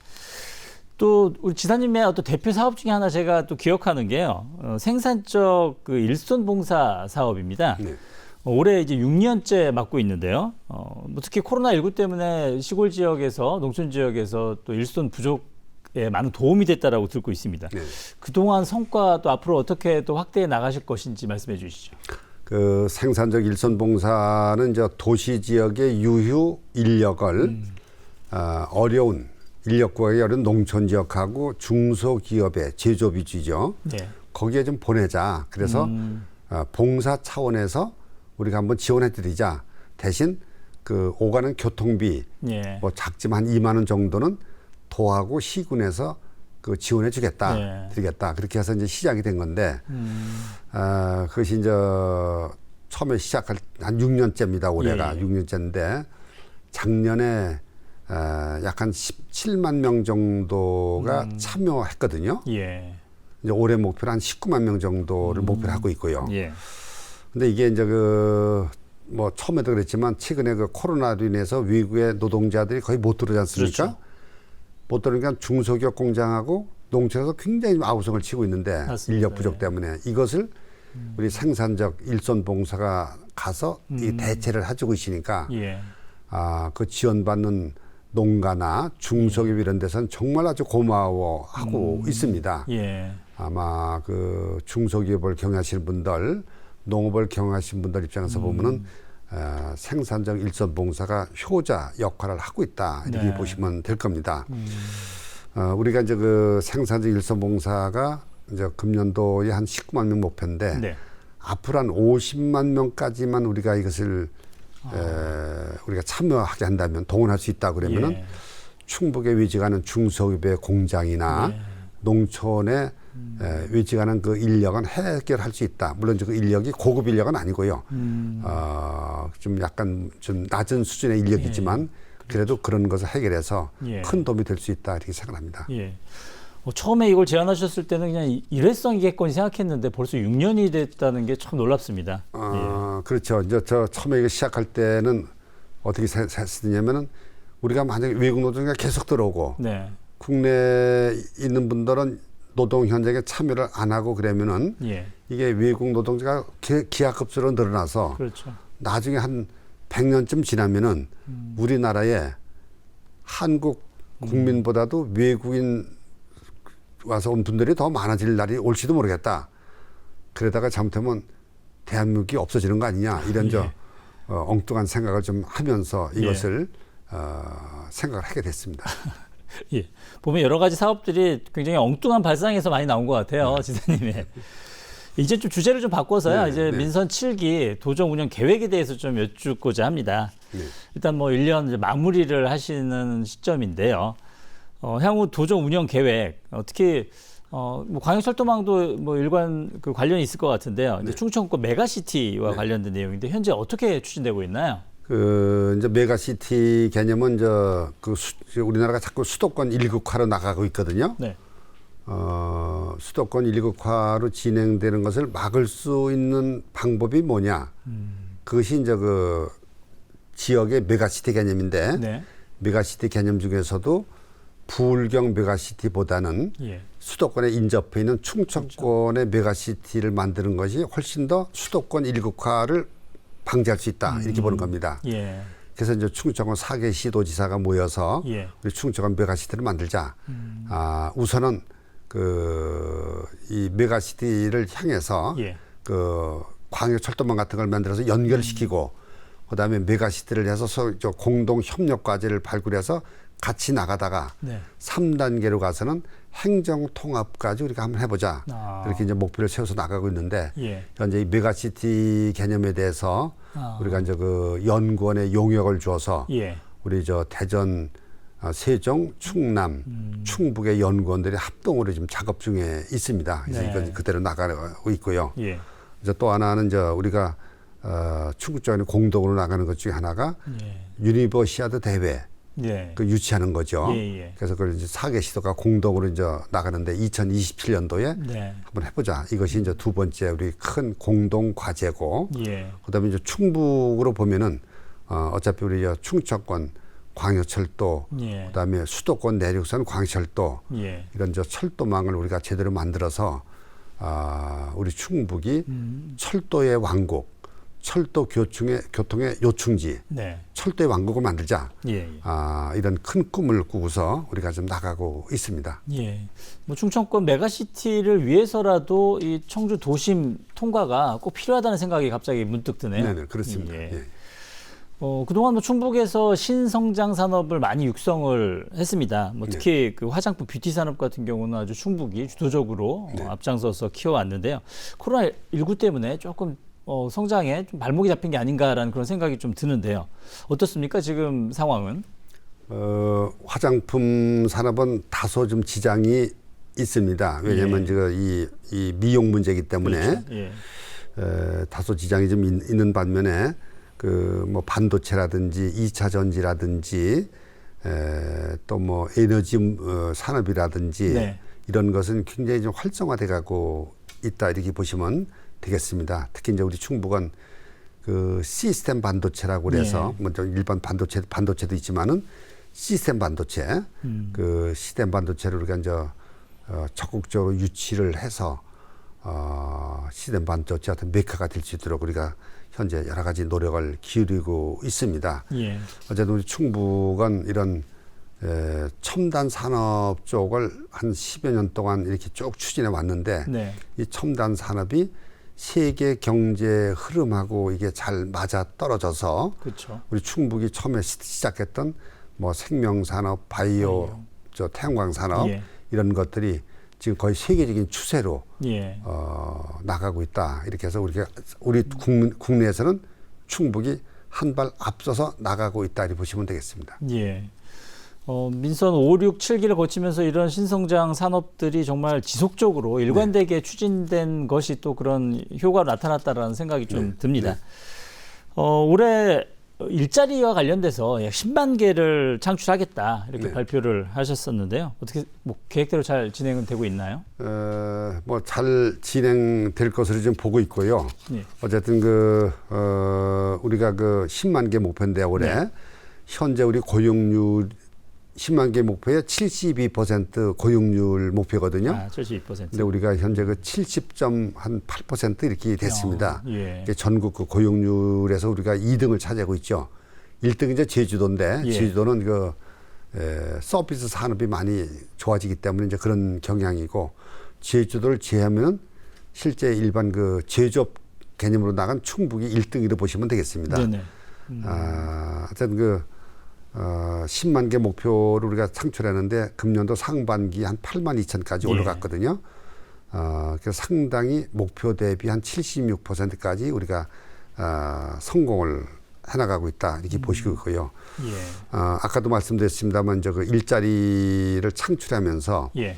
또 우리 지사님의 어떤 대표 사업 중에 하나 제가 또 기억하는 게요. 생산적 그 일손 봉사 사업입니다. 네. 올해 이제 6년째 맡고 있는데요. 뭐 특히 코로나19 때문에 시골 지역에서 농촌 지역에서 또 일손 부족에 많은 도움이 됐다라고 듣고 있습니다. 네. 그동안 성과 또 앞으로 어떻게 또 확대해 나가실 것인지 말씀해 주시죠. 그 생산적 일손 봉사는 이제 도시 지역의 유휴 인력을 어려운 인력 구하기 어려운 농촌 지역하고 중소기업의 제조업 위주죠. 네. 거기에 좀 보내자. 그래서 봉사 차원에서 우리가 한번 지원해 드리자. 대신 그 오가는 교통비 예. 뭐 작지만 한 2만 원 정도는 도하고 시군에서 그 지원해 주겠다. 네. 드리겠다. 그렇게 해서 이제 시작이 된 건데 그것이 이제 처음에 시작할 한 6년째입니다. 올해가 예. 6년째인데 작년에 약 한 17만 명 정도가 참여했거든요. 예. 이제 올해 목표는 한 19만 명 정도를 목표로 하고 있고요. 예. 근데 이게 이제 뭐 처음에도 그랬지만 최근에 그 코로나로 인해서 외국의 노동자들이 거의 못 들어오지 않습니까? 그렇죠. 못 들어오니까 중소기업 공장하고 농촌에서 굉장히 아우성을 치고 있는데 맞습니다. 인력 부족 때문에 이것을 우리 생산적 일손 봉사가 가서 이 대체를 해주고 있으니까 예. 그 지원받는 농가나 중소기업 이런 데서는 정말 아주 고마워하고 있습니다. 예. 아마 그 중소기업을 경영하시는 분들, 농업을 경영하시는 분들 입장에서 보면은 생산적 일손 봉사가 효자 역할을 하고 있다 이렇게 네. 보시면 될 겁니다. 우리가 이제 그 생산적 일손 봉사가 이제 금년도에 한 19만 명 목표인데 네. 앞으로 한 50만 명까지만 우리가 이것을 우리가 참여하게 한다면 동원할 수 있다 그러면은 예. 충북에 위치하는 중소기업의 공장이나 예. 농촌에 위치하는 그 인력은 해결할 수 있다. 물론 그 인력이 고급 인력은 아니고요. 좀 약간 좀 낮은 수준의 인력이지만 그래도 그런 것을 해결해서 예. 큰 도움이 될 수 있다 이렇게 생각합니다. 예. 처음에 이걸 제안하셨을 때는 그냥 일회성이겠거니 생각했는데 벌써 6년이 됐다는 게 참 놀랍습니다. 그렇죠. 이제 저 처음에 이거 시작할 때는 어떻게 했느냐면은 우리가 만약에 외국 노동자가 계속 들어오고 네. 국내에 있는 분들은 노동 현장에 참여를 안 하고 그러면은 예. 이게 외국 노동자가 기하급수로 늘어나서 그렇죠. 나중에 한 100년쯤 지나면은 우리나라에 한국 국민보다도 외국인 와서 온 분들이 더 많아질 날이 올지도 모르겠다. 그러다가 잘못하면 대한민국이 없어지는 거 아니냐 이런 예. 엉뚱한 생각을 좀 하면서 이것을 생각을 하게 됐습니다. 예. 보면 여러 가지 사업들이 굉장히 엉뚱한 발상에서 많이 나온 것 같아요, 지사님의. 이제 좀 주제를 좀 바꿔서요. 네, 이제 네. 민선 7기 도정 운영 계획에 대해서 좀 여쭙고자 합니다. 네. 일단 뭐 1년 이제 마무리를 하시는 시점인데요. 향후 도정 운영 계획 특히 뭐 광역철도망도 뭐 일관 그 관련이 있을 것 같은데요. 이제 충청권 메가시티와 관련된 내용인데 현재 어떻게 추진되고 있나요? 이제 메가시티 개념은 우리나라가 자꾸 수도권 일극화로 나가고 있거든요. 네. 수도권 일극화로 진행되는 것을 막을 수 있는 방법이 뭐냐? 그것이 이제 그 지역의 메가시티 개념인데 네. 메가시티 개념 중에서도 부울경 메가시티보다는 예. 수도권에 인접해 있는 충청권의 메가시티를 만드는 것이 훨씬 더 수도권 일극화를 방지할 수 있다 이렇게 보는 겁니다. 예. 그래서 이제 충청권 4개 시도지사가 모여서 예. 우리 충청권 메가시티를 만들자. 우선은 이 메가시티를 향해서 예. 그 광역철도망 같은 걸 만들어서 연결시키고 그다음에 메가시티를 해서 공동 협력 과제를 발굴해서 같이 나가다가 네. 3단계로 가서는 행정 통합까지 우리가 한번 해보자. 이렇게 이제 목표를 세워서 나가고 있는데 예. 현재 이 메가시티 개념에 대해서 우리가 이제 그 연구원에 용역을 줘서 예. 우리 대전, 세종, 충남, 충북의 연구원들이 합동으로 지금 작업 중에 있습니다. 그래서 네. 이건 그대로 나가고 있고요. 예. 이제 또 하나는 우리가 충북 쪽에 공동으로 나가는 것 중에 하나가 예. 유니버시아드 대회. 예. 유치하는 거죠. 예, 예. 그래서 그걸 이제 4개 시도가 공동으로 이제 나가는데 2027년도에 네. 한번 해보자. 이것이 이제 두 번째 우리 큰 공동 과제고, 예. 그다음에 이제 충북으로 보면은 어차피 우리 충청권 광역철도, 예. 그다음에 수도권 내륙선 광역철도 예. 이런 철도망을 우리가 제대로 만들어서 우리 충북이 철도의 왕국, 철도 교통의 요충지, 네. 철도의 왕국을 만들자. 예. 이런 큰 꿈을 꾸고서 우리가 좀 나가고 있습니다. 예. 뭐 충청권 메가시티를 위해서라도 이 청주 도심 통과가 꼭 필요하다는 생각이 갑자기 문득 드네요. 네, 그렇습니다. 예. 예. 그동안 뭐 충북에서 신성장 산업을 많이 육성을 했습니다. 뭐 특히 그 화장품 뷰티 산업 같은 경우는 아주 충북이 주도적으로 앞장서서 키워왔는데요. 코로나19 때문에 조금 성장에 좀 발목이 잡힌 게 아닌가라는 그런 생각이 좀 드는데요. 어떻습니까? 지금 상황은? 화장품 산업은 다소 좀 지장이 있습니다. 왜냐하면 이 미용 문제이기 때문에 그렇죠. 예. 다소 지장이 좀 있는 반면에 뭐 반도체라든지 2차 전지라든지 또 뭐 에너지 산업이라든지 네. 이런 것은 굉장히 좀 활성화돼 가고 있다 이렇게 보시면 되겠습니다. 특히 이제 우리 충북은 그 시스템 반도체라고 그래서 먼저 일반 반도체도 있지만은 시스템 반도체 그 시스템 반도체를 우리가 이제 적극적으로 유치를 해서 시스템 반도체 같은 메카가 될 수 있도록 우리가 현재 여러 가지 노력을 기울이고 있습니다. 예. 어쨌든 우리 충북은 이런 첨단 산업 쪽을 한 10여 년 동안 이렇게 쭉 추진해 왔는데 네. 이 첨단 산업이 세계 경제 흐름하고 이게 잘 맞아 떨어져서 그렇죠. 우리 충북이 처음에 시작했던 뭐 생명산업, 바이오, 태양광 산업 예. 이런 것들이 지금 거의 세계적인 추세로 예. 나가고 있다. 이렇게 해서 우리 국내에서는 충북이 한 발 앞서서 나가고 있다. 이렇게 보시면 되겠습니다. 예. 민선 5, 6, 7기를 거치면서 이런 신성장 산업들이 정말 지속적으로 일관되게 추진된 것이 또 그런 효과가 나타났다라는 생각이 좀 듭니다. 올해 일자리와 관련돼서 약 10만 개를 창출하겠다 이렇게 네. 발표를 하셨었는데요. 어떻게 뭐 계획대로 잘 진행은 되고 있나요? 뭐 잘 진행될 것으로 지금 보고 있고요. 예. 어쨌든 우리가 10만 개 목표인데 올해 네. 현재 우리 고용률 10만 개 목표에 72% 고용률 목표거든요. 아, 72%. 근데 우리가 현재 70.8% 이렇게 됐습니다. 예. 이게 전국 고용률에서 우리가 2등을 차지하고 있죠. 1등이 이제 제주도인데 예. 제주도는 서비스 산업이 많이 좋아지기 때문에 이제 그런 경향이고 제주도를 제하면 실제 일반 제조업 개념으로 나간 충북이 1등으로 보시면 되겠습니다. 네네. 하여튼 10만 개 목표를 우리가 창출했는데 금년도 상반기 한 8만 2천까지 예. 올라갔거든요. 그래서 상당히 목표 대비 한 76%까지 우리가 성공을 해나가고 있다 이렇게 보시고 있고요. 예. 아까도 말씀드렸습니다만 이제 일자리를 창출하면서 예.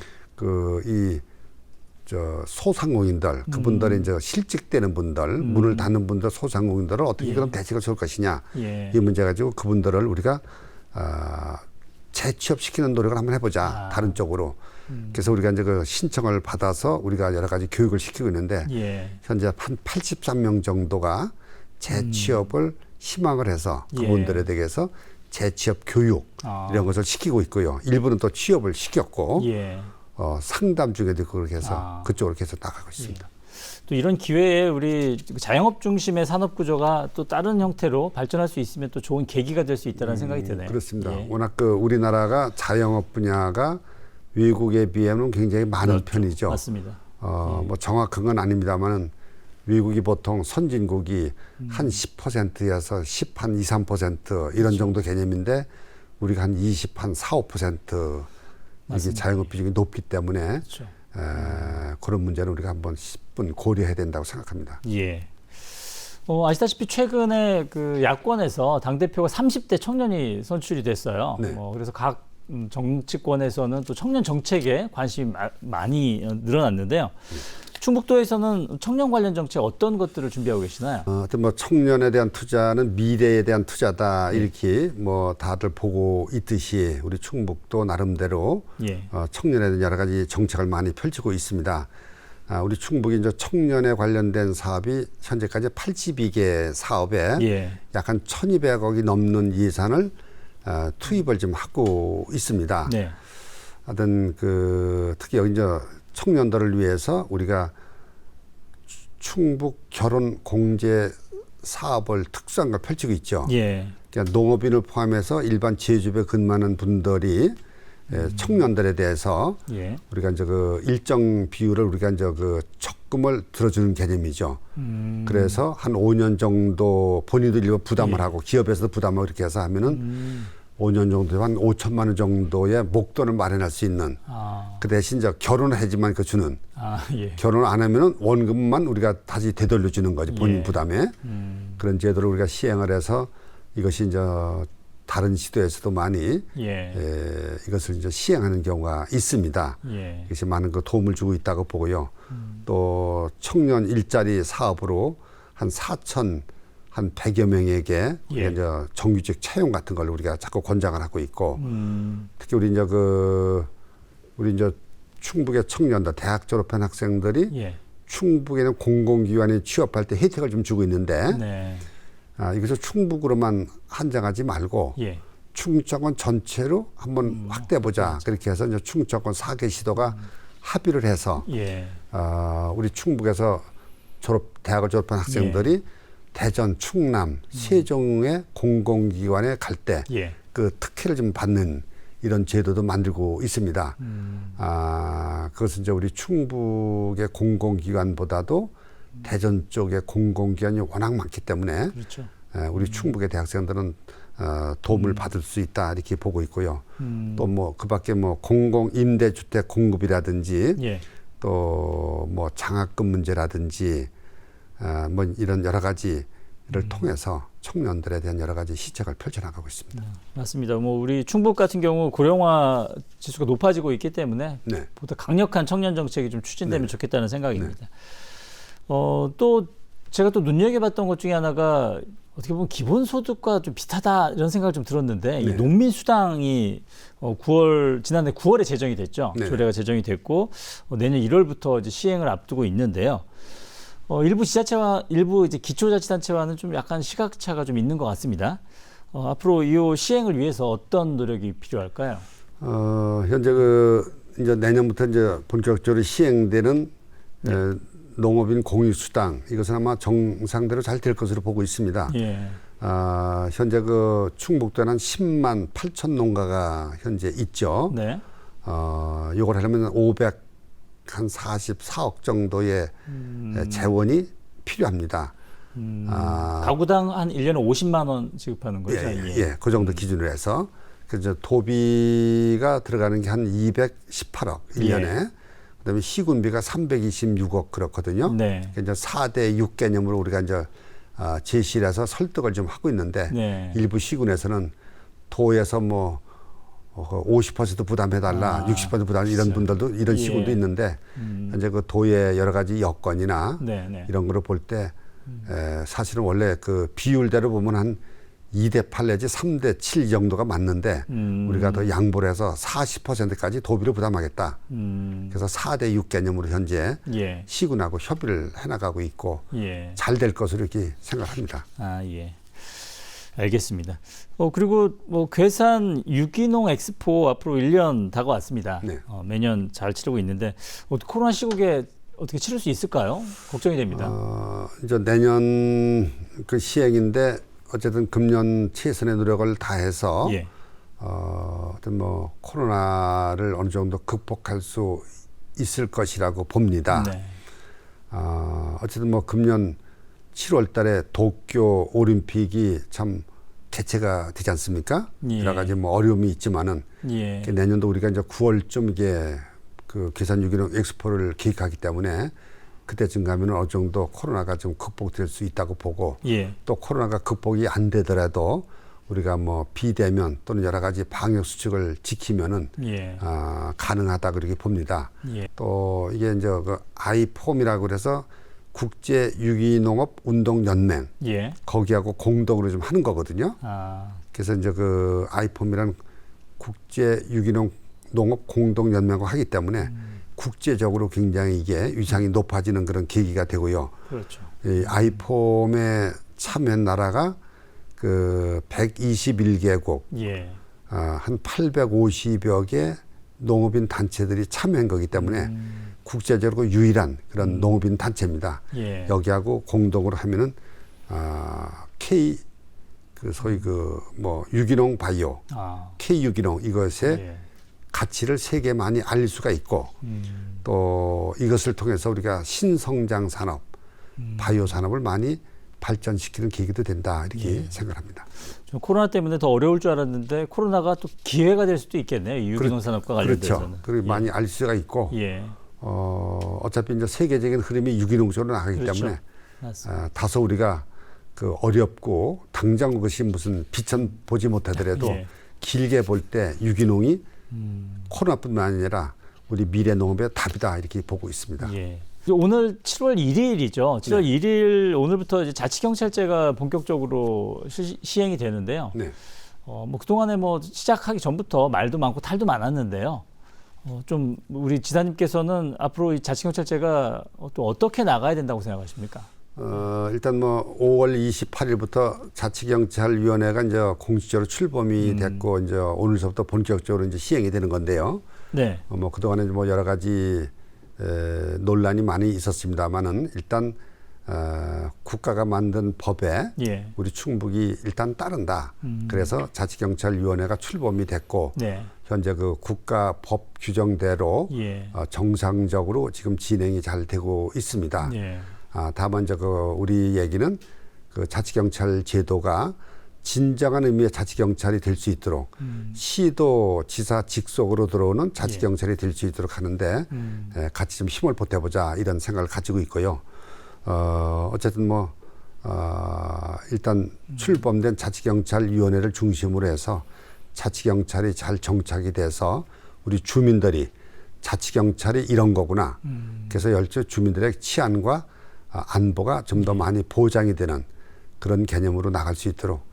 소상공인들 그분들이 이제 실직되는 분들 문을 닫는 분들 소상공인들을 어떻게 예. 그럼 대책을 세울 것이냐 예. 이 문제 가지고 그분들을 우리가 재취업시키는 노력을 한번 해보자 다른 쪽으로 그래서 우리가 이제 신청을 받아서 우리가 여러 가지 교육을 시키고 있는데 예. 현재 한 83명 정도가 재취업을 희망을 해서 그분들에 대해서 재취업 교육 이런 것을 시키고 있고요. 일부는 또 취업을 시켰고 예. 상담 중에도 그렇게 해서 그쪽으로 계속 나가고 있습니다. 예. 또 이런 기회에 우리 자영업 중심의 산업 구조가 또 다른 형태로 발전할 수 있으면 또 좋은 계기가 될 수 있다는 생각이 드네요. 그렇습니다. 예. 워낙 우리나라가 자영업 분야가 외국에 비하면 굉장히 많은 그렇죠. 편이죠. 맞습니다. 뭐 정확한 건 아닙니다만은 외국이 보통 선진국이 한 10%에서 10, 한 2, 3% 이런 정도 개념인데 우리가 한 20, 한 4, 5% 이게 자영업 비중이 높기 때문에 그렇죠. 그런 문제는 우리가 한번 10분 고려해야 된다고 생각합니다. 예. 아시다시피 최근에 야권에서 당대표가 30대 청년이 선출이 됐어요. 네. 그래서 각 정치권에서는 또 청년 정책에 관심이 많이 늘어났는데요. 충북도에서는 청년 관련 정책 어떤 것들을 준비하고 계시나요? 하여튼 뭐 청년에 대한 투자는 미래에 대한 투자다 이렇게 뭐 다들 보고 있듯이 우리 충북도 나름대로 예. 청년에 대한 여러 가지 정책을 많이 펼치고 있습니다. 우리 충북이 이제 청년에 관련된 사업이 현재까지 82개 사업에 예. 약 한 1,200억이 넘는 예산을 투입을 좀 하고 있습니다. 네. 하여튼 특히 여기 이제 청년들을 위해서 우리가 충북 결혼 공제 사업을 특수한 걸 펼치고 있죠. 예. 그러니까 농업인을 포함해서 일반 제조업에 근무하는 분들이 청년들에 대해서 예. 우리가 이제 일정 비율을 우리가 이제 적금을 들어주는 개념이죠. 그래서 한 5년 정도 본인들 일부 부담을 하고 기업에서도 부담하고 이렇게 해서 하면은 5년 정도 한 5천만 원 정도의 목돈을 마련할 수 있는 그 대신 이제 결혼을 해야지만 주는 예. 결혼을 안 하면은 원금만 우리가 다시 되돌려 주는 거지 본인 예. 부담에 그런 제도를 우리가 시행을 해서 이것이 이제 다른 시도에서도 많이 예. 이것을 이제 시행하는 경우가 있습니다. 예. 이것이 많은 도움을 주고 있다고 보고요. 또 청년 일자리 사업으로 한 4천 한 100여 명에게 예. 이제 정규직 채용 같은 걸 우리가 자꾸 권장을 하고 있고 특히 우리 이제 충북의 청년들 대학 졸업한 학생들이 예. 충북에는 공공기관에 취업할 때 혜택을 좀 주고 있는데 네. 이것을 충북으로만 한정하지 말고 예. 충청권 전체로 한번 확대해보자. 그렇게 해서 이제 충청권 4개 시도가 합의를 해서 예. 우리 충북에서 대학을 졸업한 학생들이 대전, 충남, 세종의 공공기관에 갈 때 예. 특혜를 좀 받는 이런 제도도 만들고 있습니다. 그것은 이제 우리 충북의 공공기관보다도 대전 쪽의 공공기관이 워낙 많기 때문에 그렇죠. 우리 충북의 대학생들은 도움을 받을 수 있다 이렇게 보고 있고요. 또 뭐 그밖에 뭐 공공 임대주택 공급이라든지 예. 또 뭐 장학금 문제라든지 뭐 이런 여러 가지를 통해서 청년들에 대한 여러 가지 시책을 펼쳐나가고 있습니다. 맞습니다. 뭐 우리 충북 같은 경우 고령화 지수가 높아지고 있기 때문에 네. 보다 강력한 청년 정책이 좀 추진되면 좋겠다는 생각입니다. 또 제가 또 눈여겨봤던 것 중에 하나가 어떻게 보면 기본소득과 좀 비슷하다 이런 생각을 좀 들었는데 이 네. 농민수당이 지난해 9월에 제정이 됐죠. 네. 조례가 제정이 됐고 내년 1월부터 이제 시행을 앞두고 있는데요. 일부 지자체와 일부 이제 기초자치단체와는 좀 약간 시각차가 좀 있는 것 같습니다. 앞으로 이 시행을 위해서 어떤 노력이 필요할까요? 현재 이제 내년부터 이제 본격적으로 시행되는 농업인 공유수당 이것은 아마 정상대로 잘 될 것으로 보고 있습니다. 예. 현재 충북도에는 한 10만 8천 농가가 현재 있죠. 네. 이걸 하려면 544억 정도의 재원이 필요합니다. 가구당 한 1년에 50만 원 지급하는 거죠? 예, 그 정도 기준으로 해서 그래서 도비가 들어가는 게 한 218억 1년에. 예. 그다음에 시군비가 326억 그렇거든요. 네. 이제 4대 6 개념으로 우리가 이제 제시를 해서 설득을 좀 하고 있는데 네. 일부 시군에서는 도에서 뭐 50% 부담해달라, 60% 부담 이런 분들도 이런 시군도 있는데 현재 그 도의 여러 가지 여건이나 네. 이런 거를 볼 때 사실은 원래 그 비율대로 보면 한 2대8 내지 3대7 정도가 맞는데 우리가 더 양보를 해서 40%까지 도비를 부담하겠다. 그래서 4대6 개념으로 현재 예. 시군하고 협의를 해나가고 있고 예. 잘 될 것으로 이렇게 생각합니다. 예. 알겠습니다. 그리고 괴산 유기농 엑스포 앞으로 1년 다가왔습니다. 네. 매년 잘 치르고 있는데 코로나 시국에 어떻게 치를 수 있을까요? 걱정이 됩니다. 이제 내년 그 시행인데 어쨌든 금년 최선의 노력을 다해서 예. 어떤 뭐 코로나를 어느 정도 극복할 수 있을 것이라고 봅니다. 네. 어쨌든 뭐 금년 7월 달에 도쿄 올림픽이 참 개최가 되지 않습니까? 예. 여러 가지 뭐 어려움이 있지만은 예. 내년도 우리가 이제 9월쯤 이게 그 괴산 유기농 엑스포를 계획하기 때문에 그때쯤 가면 어느 정도 코로나가 좀 극복될 수 있다고 보고 예. 또 코로나가 극복이 안 되더라도 우리가 뭐 비대면 또는 여러 가지 방역 수칙을 지키면은 예. 가능하다 그렇게 봅니다. 예. 또 이게 이제 그 아이폼이라고 그래서 국제 유기농업 운동 연맹 예. 거기하고 공동으로 좀 하는 거거든요. 그래서 이제 그 아이폼이라는 국제 유기농 농업 공동 연맹과 하기 때문에 국제적으로 굉장히 이게 위상이 높아지는 그런 계기가 되고요. 그렇죠. 이 아이폼에 참여한 나라가 그 121개국, 예. 한 850여 개 농업인 단체들이 참여한 거기 때문에 국제적으로 유일한 그런 농업인 단체입니다. 예. 여기하고 공동으로 하면은 K 그 소위 그 뭐 유기농 바이오, K 유기농 이것의 예. 가치를 세계에 많이 알릴 수가 있고 또 이것을 통해서 우리가 신성장 산업, 바이오 산업을 많이 발전시키는 계기도 된다 이렇게 생각합니다. 코로나 때문에 더 어려울 줄 알았는데 코로나가 또 기회가 될 수도 있겠네요. 이 유기농 산업과 관련돼서는. 그렇죠. 그리고 많이 알 수가 있고 예. 어차피 이제 세계적인 흐름이 유기농 쪽으로 나가기 그렇죠. 때문에 맞습니다. 다소 우리가 그 어렵고 당장 그것이 무슨 빛은 보지 못하더라도 예. 길게 볼 때 유기농이 코로나뿐만 아니라 우리 미래 농업의 답이다 이렇게 보고 있습니다. 예. 오늘 7월 1일이죠. 7월 1일 오늘부터 이제 자치경찰제가 본격적으로 시행이 되는데요. 네. 뭐 그동안에 뭐 시작하기 전부터 말도 많고 탈도 많았는데요. 좀 우리 지사님께서는 앞으로 이 자치경찰제가 또 어떻게 나가야 된다고 생각하십니까? 일단 뭐 5월 28일부터 자치경찰위원회가 이제 공식적으로 출범이 됐고 이제 오늘서부터 본격적으로 이제 시행이 되는 건데요. 네. 뭐 그동안에 뭐 여러 가지 논란이 많이 있었습니다만은 일단 국가가 만든 법에 예. 우리 충북이 일단 따른다. 그래서 자치경찰위원회가 출범이 됐고 네. 현재 그 국가 법 규정대로 예. 정상적으로 지금 진행이 잘 되고 있습니다. 예. 다만 이제 그 우리 얘기는 그 자치경찰 제도가 진정한 의미의 자치경찰이 될 수 있도록 시도 지사 직속으로 들어오는 자치경찰이 될 수 있도록 하는데 같이 좀 힘을 보태보자 이런 생각을 가지고 있고요. 어쨌든 뭐 일단 출범된 자치경찰위원회를 중심으로 해서 자치경찰이 잘 정착이 돼서 우리 주민들이 자치경찰이 이런 거구나. 그래서 열주 주민들의 치안과 안보가 좀 더 많이 보장이 되는 그런 개념으로 나갈 수 있도록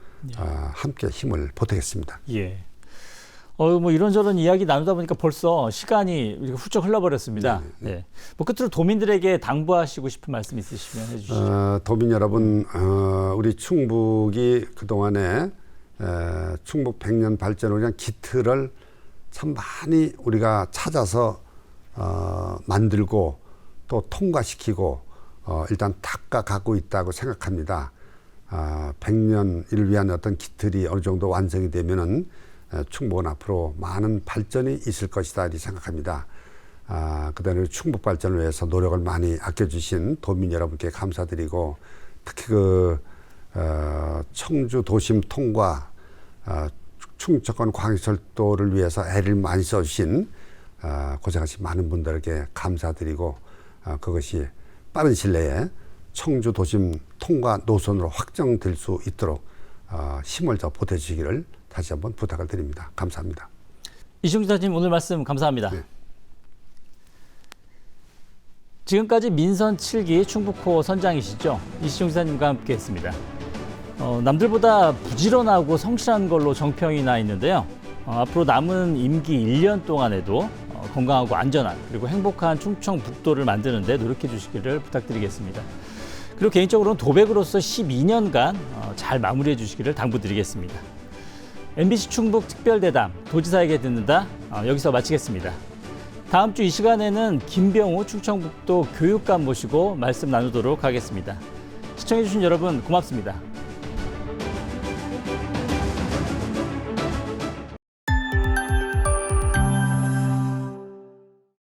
함께 힘을 보태겠습니다. 예. 뭐 이런저런 이야기 나누다 보니까 벌써 시간이 이렇게 훌쩍 흘러버렸습니다. 네. 뭐 끝으로 도민들에게 당부하시고 싶은 말씀 있으시면 해주시죠. 도민 여러분, 우리 충북이 그동안에 충북 100년 발전을 위한 기틀을 참 많이 우리가 찾아서 만들고 또 통과시키고 일단 닦아가고 있다고 생각합니다. 100년을 위한 어떤 기틀이 어느 정도 완성이 되면은 충북은 앞으로 많은 발전이 있을 것이다 이렇게 생각합니다. 그다음에 충북 발전을 위해서 노력을 많이 아껴주신 도민 여러분께 감사드리고 특히 청주 도심 통과 충청권 광역철도를 위해서 애를 많이 써주신 고생하신 많은 분들에게 감사드리고 그것이 빠른 시일 내에 청주 도심 통과 노선으로 확정될 수 있도록 힘을 더 보태주시기를 다시 한번 부탁을 드립니다. 감사합니다. 이시용 지사님 오늘 말씀 감사합니다. 네. 지금까지 민선 7기 충북호 선장이시죠. 이시용 지사님과 함께했습니다. 남들보다 부지런하고 성실한 걸로 정평이 나 있는데요. 앞으로 남은 임기 1년 동안에도 건강하고 안전한 그리고 행복한 충청북도를 만드는 데 노력해 주시기를 부탁드리겠습니다. 그리고 개인적으로는 도백으로서 12년간 잘 마무리해 주시기를 당부드리겠습니다. MBC 충북 특별대담 도지사에게 듣는다 여기서 마치겠습니다. 다음 주 이 시간에는 김병우 충청북도 교육감 모시고 말씀 나누도록 하겠습니다. 시청해 주신 여러분 고맙습니다.